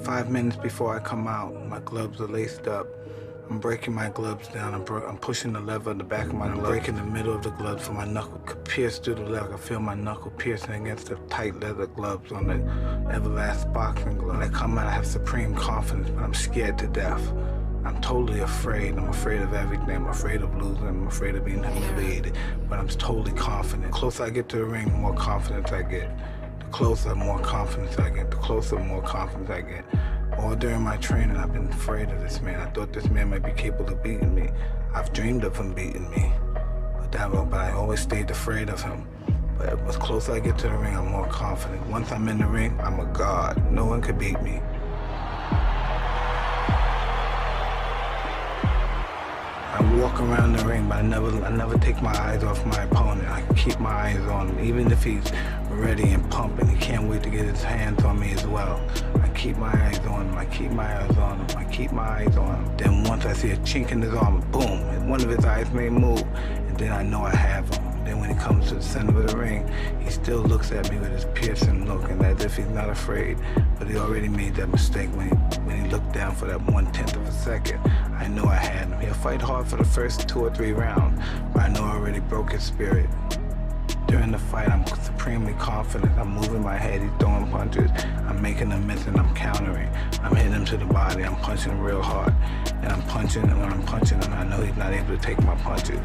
5 minutes before I come out, my gloves are laced up. I'm breaking my gloves down. I'm pushing the lever in the back of my glove. I'm breaking the middle of the glove so my knuckle could pierce through the leather. I feel my knuckle piercing against the tight leather gloves on the everlast boxing glove. When I come out, I have supreme confidence, but I'm scared to death. I'm totally afraid. I'm afraid of everything. I'm afraid of losing. I'm afraid of being humiliated. But I'm totally confident. The closer I get to the ring, the more confidence I get. The closer, more confidence I get. The closer, more confidence I get. All during my training, I've been afraid of this man. I thought this man might be capable of beating me. I've dreamed of him beating me. But I always stayed afraid of him. But as closer I get to the ring, I'm more confident. Once I'm in the ring, I'm a god. No one could beat me. I walk around the ring, but I never take my eyes off my opponent. I keep my eyes on him, even if he's ready and pumping. He can't wait to get his hands on me as well. I keep my eyes on him. I keep my eyes on him. I keep my eyes on him. Then once I see a chink in his armor, boom, and one of his eyes may move, and then I know I have him. Then when he comes to the center of the ring, he still looks at me with his piercing look, and as if he's not afraid. But he already made that mistake when he looked down for that 1/10 of a second. I know I had him. He'll fight hard for the first 2 or 3 rounds, but I know I already broke his spirit. During the fight, I'm supremely confident. I'm moving my head, he's throwing punches. I'm making him miss and I'm countering. I'm hitting him to the body, I'm punching him real hard. And I'm punching, and when I'm punching him, I know he's not able to take my punches.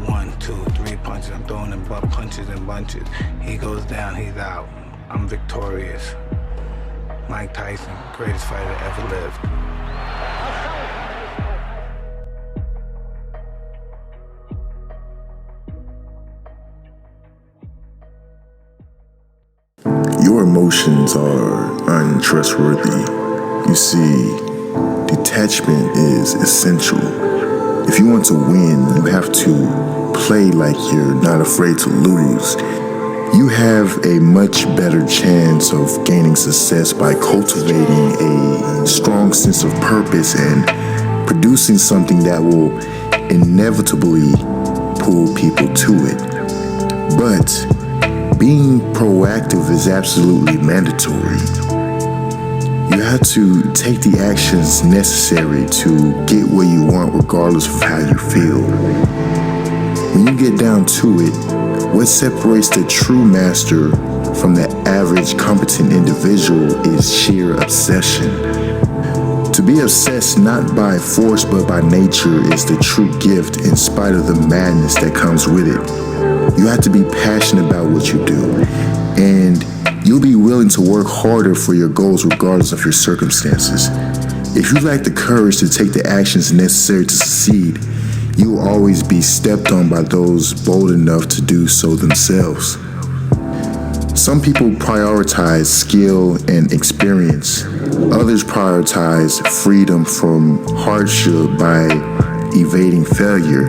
1, 2, 3 punches, I'm throwing him punches and bunches. He goes down, he's out. I'm victorious. Mike Tyson, greatest fighter ever lived. Your emotions are untrustworthy. You see, detachment is essential. If you want to win, you have to play like you're not afraid to lose. You have a much better chance of gaining success by cultivating a strong sense of purpose and producing something that will inevitably pull people to it. But being proactive is absolutely mandatory. You have to take the actions necessary to get what you want regardless of how you feel. When you get down to it, what separates the true master from the average competent individual is sheer obsession. To be obsessed not by force but by nature is the true gift in spite of the madness that comes with it. You have to be passionate about what you do, and you'll be willing to work harder for your goals regardless of your circumstances. If you lack the courage to take the actions necessary to succeed, you will always be stepped on by those bold enough to do so themselves. Some people prioritize skill and experience. Others prioritize freedom from hardship by evading failure.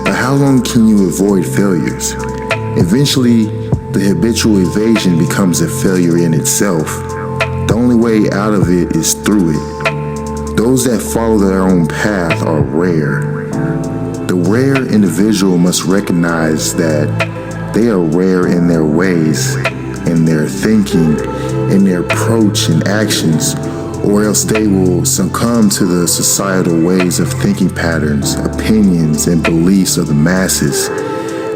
But how long can you avoid failures? Eventually, the habitual evasion becomes a failure in itself. The only way out of it is through it. Those that follow their own path are rare. The rare individual must recognize that they are rare in their ways, in their thinking, in their approach and actions, or else they will succumb to the societal ways of thinking patterns, opinions, and beliefs of the masses.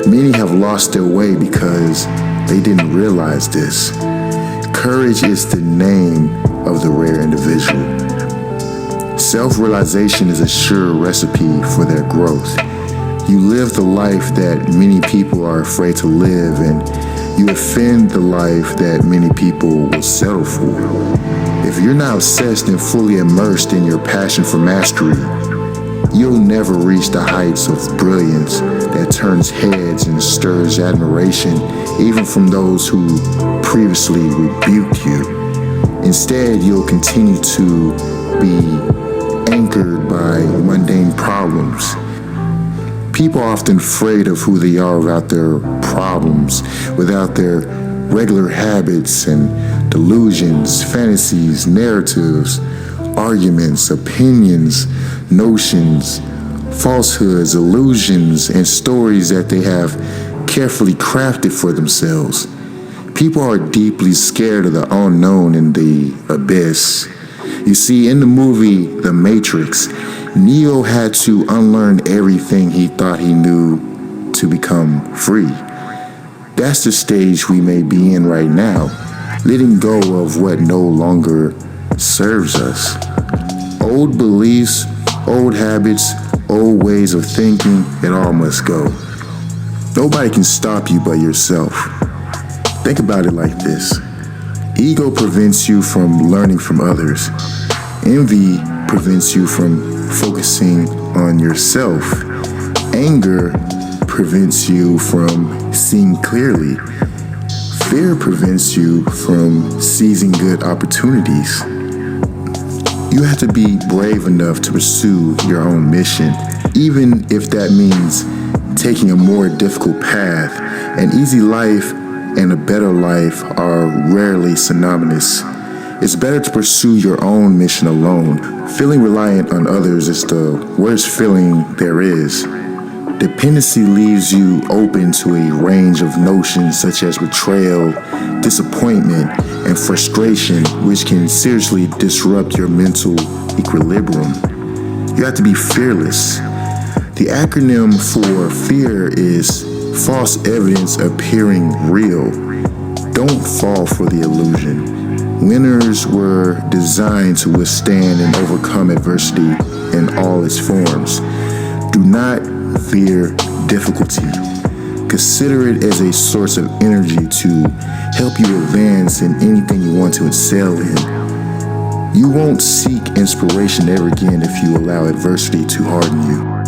Many have lost their way because they didn't realize this. Courage is the name of the rare individual. Self-realization is a sure recipe for their growth. You live the life that many people are afraid to live, and you offend the life that many people will settle for. If you're not obsessed and fully immersed in your passion for mastery, you'll never reach the heights of brilliance that turns heads and stirs admiration even from those who previously rebuked you. Instead, you'll continue to be anchored by mundane problems. People are often afraid of who they are without their problems, without their regular habits and delusions, fantasies, narratives, arguments, opinions, notions, falsehoods, illusions, and stories that they have carefully crafted for themselves. People are deeply scared of the unknown and the abyss. You see, in the movie The Matrix, Neo had to unlearn everything he thought he knew to become free. That's the stage we may be in right now, letting go of what no longer serves us. Old beliefs, old habits, old ways of thinking, it all must go. Nobody can stop you but yourself. Think about it like this. Ego prevents you from learning from others. Envy prevents you from focusing on yourself. Anger prevents you from seeing clearly. Fear prevents you from seizing good opportunities. You have to be brave enough to pursue your own mission, even if that means taking a more difficult path. An easy life and a better life are rarely synonymous. It's better to pursue your own mission alone. Feeling reliant on others is the worst feeling there is. Dependency leaves you open to a range of notions such as betrayal, disappointment, and frustration, which can seriously disrupt your mental equilibrium. You have to be fearless. The acronym for fear is false evidence appearing real. Don't fall for the illusion. Winners were designed to withstand and overcome adversity in all its forms. Do not fear difficulty. Consider it as a source of energy to help you advance in anything you want to excel in. You won't seek inspiration ever again if you allow adversity to harden you.